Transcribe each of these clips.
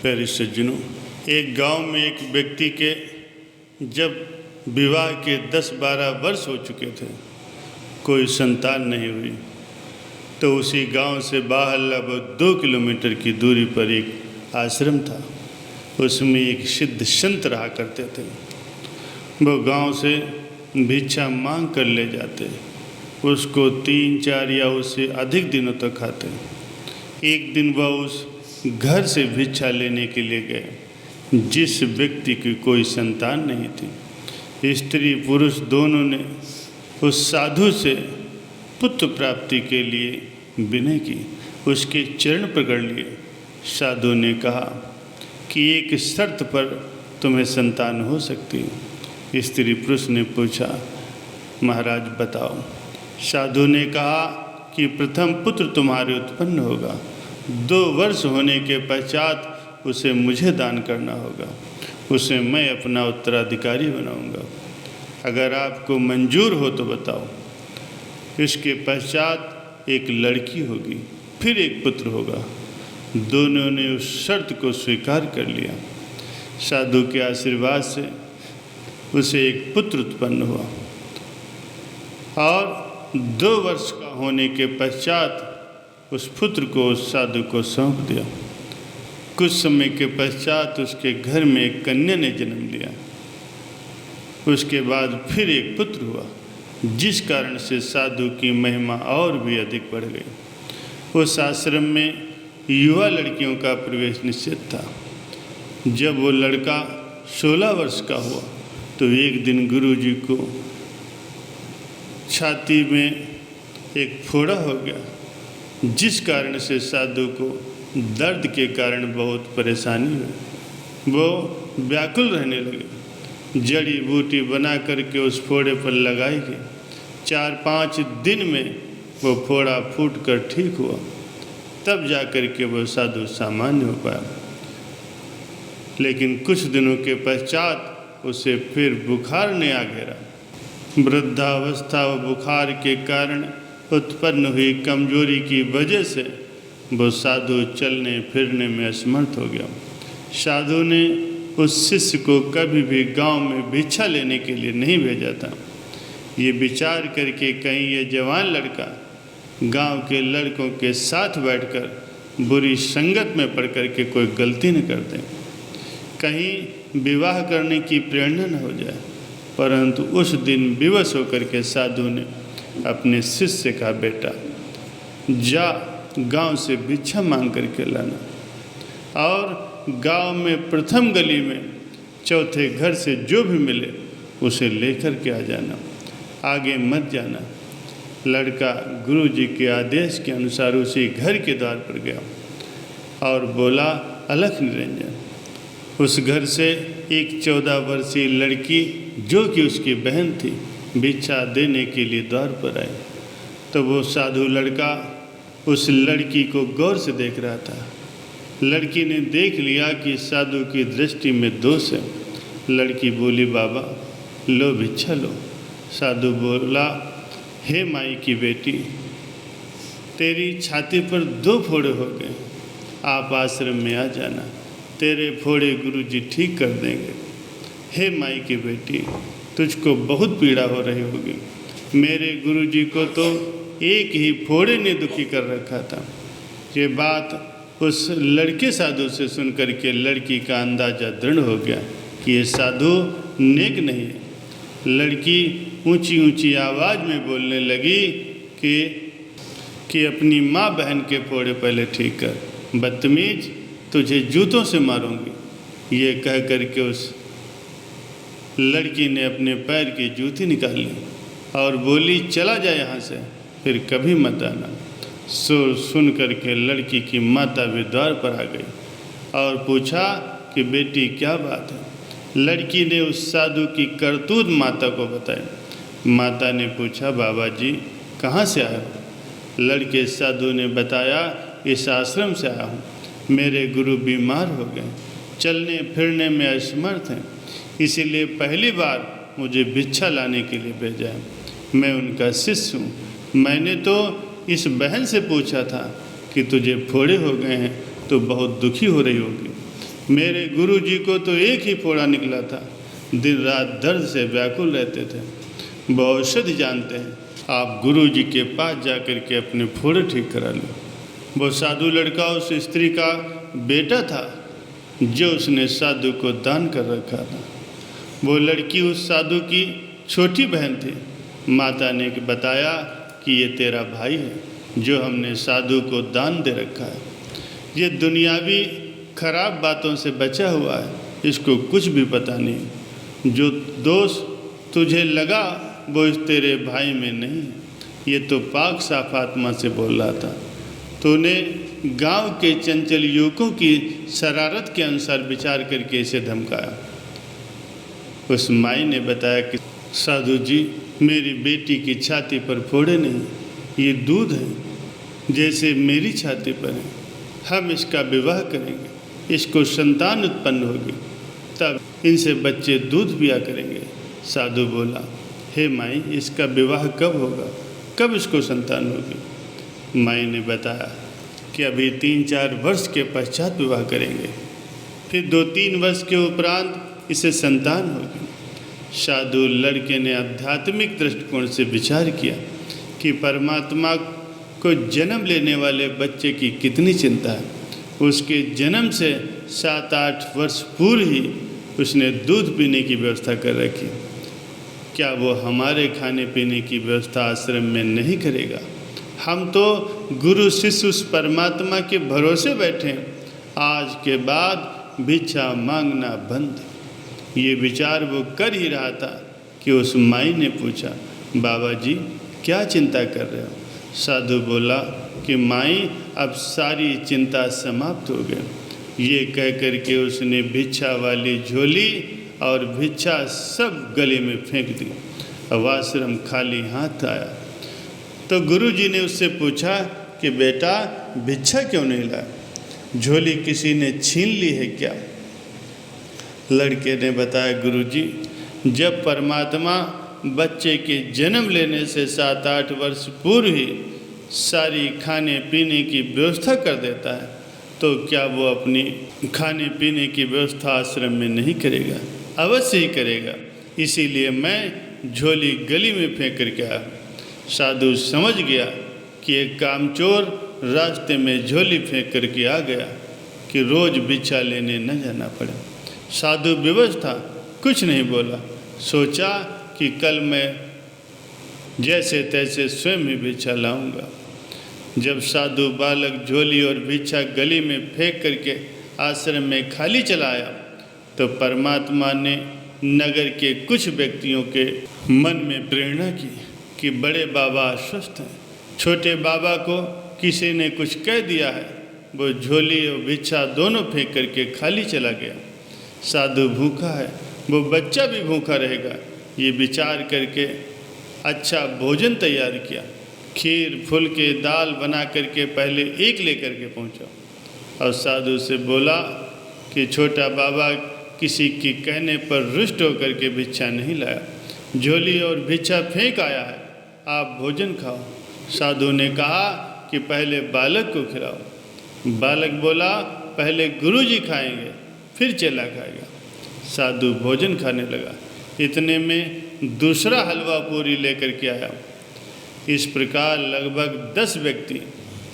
प्यारे सज्जनों, एक गांव में एक व्यक्ति के जब विवाह के 10-12 वर्ष हो चुके थे, कोई संतान नहीं हुई, तो उसी गांव से बाहर लगभग 2 किलोमीटर की दूरी पर एक आश्रम था। उसमें एक सिद्ध संत रहा करते थे। वो गांव से भिक्षा मांग कर ले जाते, उसको 3-4 या उससे अधिक दिनों तक खाते। एक दिन वह उस घर से भिक्षा लेने के लिए गए जिस व्यक्ति की कोई संतान नहीं थी। स्त्री पुरुष दोनों ने उस साधु से पुत्र प्राप्ति के लिए विनय की, उसके चरण पकड़ लिए। साधु ने कहा कि एक शर्त पर तुम्हें संतान हो सकती है। स्त्री पुरुष ने पूछा, महाराज बताओ। साधु ने कहा कि प्रथम पुत्र तुम्हारे उत्पन्न होगा, 2 वर्ष होने के पश्चात उसे मुझे दान करना होगा, उसे मैं अपना उत्तराधिकारी बनाऊंगा। अगर आपको मंजूर हो तो बताओ। इसके पश्चात एक लड़की होगी, फिर एक पुत्र होगा। दोनों ने उस शर्त को स्वीकार कर लिया। साधु के आशीर्वाद से उसे एक पुत्र उत्पन्न हुआ और 2 वर्ष का होने के पश्चात उस पुत्र को उस साधु को सौंप दिया। कुछ समय के पश्चात उसके घर में एक कन्या ने जन्म लिया। उसके बाद फिर एक पुत्र हुआ, जिस कारण से साधु की महिमा और भी अधिक बढ़ गई। उस आश्रम में युवा लड़कियों का प्रवेश निषेध था। जब वो लड़का 16 वर्ष का हुआ तो एक दिन गुरुजी को छाती में एक फोड़ा हो गया, जिस कारण से साधु को दर्द के कारण बहुत परेशानी हुई। वो व्याकुल रहने लगे। जड़ी बूटी बना करके उस फोड़े पर लगाई गई। 4-5 दिन में वो फोड़ा फूट कर ठीक हुआ। तब जा कर के वो साधु सामान्य हो पाया। लेकिन कुछ दिनों के पश्चात उसे फिर बुखार ने आ घेरा। वृद्धावस्था व बुखार के कारण उत्पन्न हुई कमजोरी की वजह से वो साधु चलने फिरने में असमर्थ हो गया। साधु ने उस शिष्य को कभी भी गांव में भिक्षा लेने के लिए नहीं भेजा था। ये विचार करके कहीं ये जवान लड़का गांव के लड़कों के साथ बैठकर बुरी संगत में पड़ कर के कोई गलती न कर दे, कहीं विवाह करने की प्रेरणा न हो जाए। परंतु उस दिन विवश होकर के साधु ने अपने शिष्य से कहा, बेटा जा गांव से भिक्षा मांग करके लाना और गांव में प्रथम गली में चौथे घर से जो भी मिले उसे लेकर के आ जाना, आगे मत जाना। लड़का गुरुजी के आदेश के अनुसार उसी घर के द्वार पर गया और बोला, अलख निरंजन। उस घर से एक 14 वर्षीय लड़की जो कि उसकी बहन थी भिक्षा देने के लिए द्वार पर आई। तो वो साधु लड़का उस लड़की को गौर से देख रहा था। लड़की ने देख लिया कि साधु की दृष्टि में दोष है। लड़की बोली, बाबा लो भिक्षा लो। साधु बोला, हे माई की बेटी, तेरी छाती पर 2 फोड़े हो गए, आप आश्रम में आ जाना, तेरे फोड़े गुरुजी ठीक कर देंगे। हे माई की बेटी, तुझको बहुत पीड़ा हो रही होगी। मेरे गुरुजी को तो एक ही फोड़े ने दुखी कर रखा था। ये बात उस लड़के साधु से सुनकर के लड़की का अंदाजा दृढ़ हो गया कि ये साधु नेक नहीं है। लड़की ऊंची ऊंची आवाज़ में बोलने लगी कि अपनी माँ बहन के फोड़े पहले ठीक कर, बदतमीज तुझे जूतों से मारूंगी। ये कह कर के उस लड़की ने अपने पैर की जूती निकाल ली और बोली, चला जा यहाँ से, फिर कभी मत आना। सुन कर के लड़की की माता भी द्वार पर आ गई और पूछा कि बेटी क्या बात है। लड़की ने उस साधु की करतूत माता को बताई। माता ने पूछा, बाबा जी कहाँ से आए हो? लड़के साधु ने बताया, इस आश्रम से आया हूँ। मेरे गुरु बीमार हो गए, चलने फिरने में असमर्थ हैं, इसीलिए पहली बार मुझे भिक्षा लाने के लिए भेजा है। मैं उनका शिष्य हूँ। मैंने तो इस बहन से पूछा था कि तुझे फोड़े हो गए हैं तो बहुत दुखी हो रही होगी, मेरे गुरु जी को तो एक ही फोड़ा निकला था, दिन रात दर्द से व्याकुल रहते थे। वो औषधि जानते हैं, आप गुरु जी के पास जा कर के अपने फोड़े ठीक करा लो। वो साधु लड़का उस स्त्री का बेटा था जो उसने साधु को दान कर रखा था। वो लड़की उस साधु की छोटी बहन थी। माता ने बताया कि ये तेरा भाई है जो हमने साधु को दान दे रखा है। ये दुनियावी खराब बातों से बचा हुआ है, इसको कुछ भी पता नहीं। जो दोष तुझे लगा वो इस तेरे भाई में नहीं है। ये तो पाक साफ आत्मा से बोल रहा था। तूने गांव के चंचल युवकों की शरारत के अनुसार विचार करके इसे धमकाया। उस माई ने बताया कि साधु जी, मेरी बेटी की छाती पर फोड़े नहीं, ये दूध है जैसे मेरी छाती पर है। हम इसका विवाह करेंगे, इसको संतान उत्पन्न होगी, तब इनसे बच्चे दूध पिया करेंगे। साधु बोला, हे माई, इसका विवाह कब होगा, कब इसको संतान होगी? माई ने बताया कि अभी 3-4 वर्ष के पश्चात विवाह करेंगे, फिर 2-3 वर्ष के उपरांत इसे संतान होगी। साधु लड़के ने आध्यात्मिक दृष्टिकोण से विचार किया कि परमात्मा को जन्म लेने वाले बच्चे की कितनी चिंता है। उसके जन्म से 7-8 वर्ष पूर्व ही उसने दूध पीने की व्यवस्था कर रखी। क्या वो हमारे खाने पीने की व्यवस्था आश्रम में नहीं करेगा? हम तो गुरु शिष्य उस परमात्मा के भरोसे बैठे, आज के बाद भिक्षा मांगना बंद। ये विचार वो कर ही रहा था कि उस माई ने पूछा, बाबा जी क्या चिंता कर रहे हो? साधु बोला कि माई, अब सारी चिंता समाप्त हो गई। ये कह कर के उसने भिक्षा वाली झोली और भिक्षा सब गले में फेंक दी। अब आश्रम खाली हाथ आया तो गुरु जी ने उससे पूछा कि बेटा, भिक्षा क्यों नहीं लाया? झोली किसी ने छीन ली है क्या? लड़के ने बताया, गुरु जी, जब परमात्मा बच्चे के जन्म लेने से 7-8 वर्ष पूर्व ही सारी खाने पीने की व्यवस्था कर देता है, तो क्या वो अपनी खाने पीने की व्यवस्था आश्रम में नहीं करेगा? अवश्य ही करेगा। इसीलिए मैं झोली गली में फेंक करके आया। साधु समझ गया कि एक कामचोर रास्ते में झोली फेंक करके आ गया कि रोज़ भिक्षा लेने न जाना पड़े। साधु विवश था, कुछ नहीं बोला। सोचा कि कल मैं जैसे तैसे स्वयं ही भिक्षा लाऊंगा। जब साधु बालक झोली और भिक्षा गली में फेंक करके आश्रम में खाली चला आया तो परमात्मा ने नगर के कुछ व्यक्तियों के मन में प्रेरणा की कि बड़े बाबा अस्वस्थ हैं, छोटे बाबा को किसी ने कुछ कह दिया है। वो झोली और भिक्षा दोनों फेंक करके खाली चला गया। साधु भूखा है, वो बच्चा भी भूखा रहेगा, ये विचार करके अच्छा भोजन तैयार किया। खीर फुलके दाल बना करके पहले एक लेकर के पहुंचा और साधु से बोला कि छोटा बाबा किसी के कहने पर रुष्ट होकर के भिक्षा नहीं लाया, झोली और भिक्षा फेंक आया है, आप भोजन खाओ। साधु ने कहा कि पहले बालक को खिलाओ। बालक बोला, पहले गुरुजी खाएंगे फिर चेला खाएगा। साधु भोजन खाने लगा। इतने में दूसरा हलवा पूरी लेकर के आया। इस प्रकार लगभग 10 व्यक्ति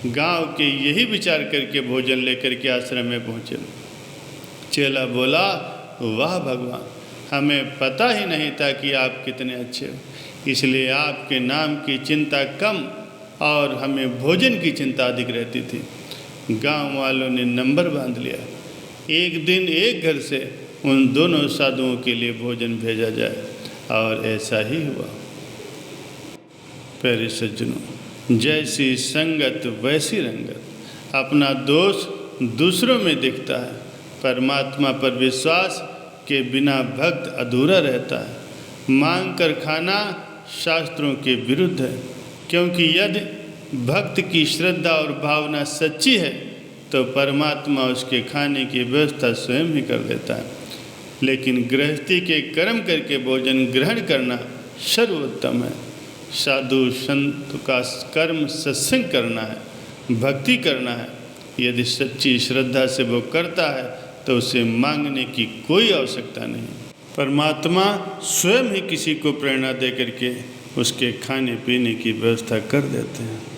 गांव के यही विचार करके भोजन लेकर के आश्रम में पहुँचे। चेला बोला, वाह भगवान, हमें पता ही नहीं था कि आप कितने अच्छे हो, इसलिए आपके नाम की चिंता कम और हमें भोजन की चिंता अधिक रहती थी। गांव वालों ने नंबर बांध लिया, एक दिन एक घर से उन दोनों साधुओं के लिए भोजन भेजा जाए, और ऐसा ही हुआ। प्यारे सज्जनों, जैसी संगत वैसी रंगत। अपना दोष दूसरों में दिखता है, परमात्मा पर विश्वास के बिना भक्त अधूरा रहता है। मांग कर खाना शास्त्रों के विरुद्ध है, क्योंकि यदि भक्त की श्रद्धा और भावना सच्ची है तो परमात्मा उसके खाने की व्यवस्था स्वयं ही कर देता है। लेकिन गृहस्थी के कर्म करके भोजन ग्रहण करना सर्वोत्तम है। साधु संत का कर्म सत्संग करना है, भक्ति करना है। यदि सच्ची श्रद्धा से वो करता है तो उसे मांगने की कोई आवश्यकता नहीं। परमात्मा स्वयं ही किसी को प्रेरणा दे करके उसके खाने पीने की व्यवस्था कर देते हैं।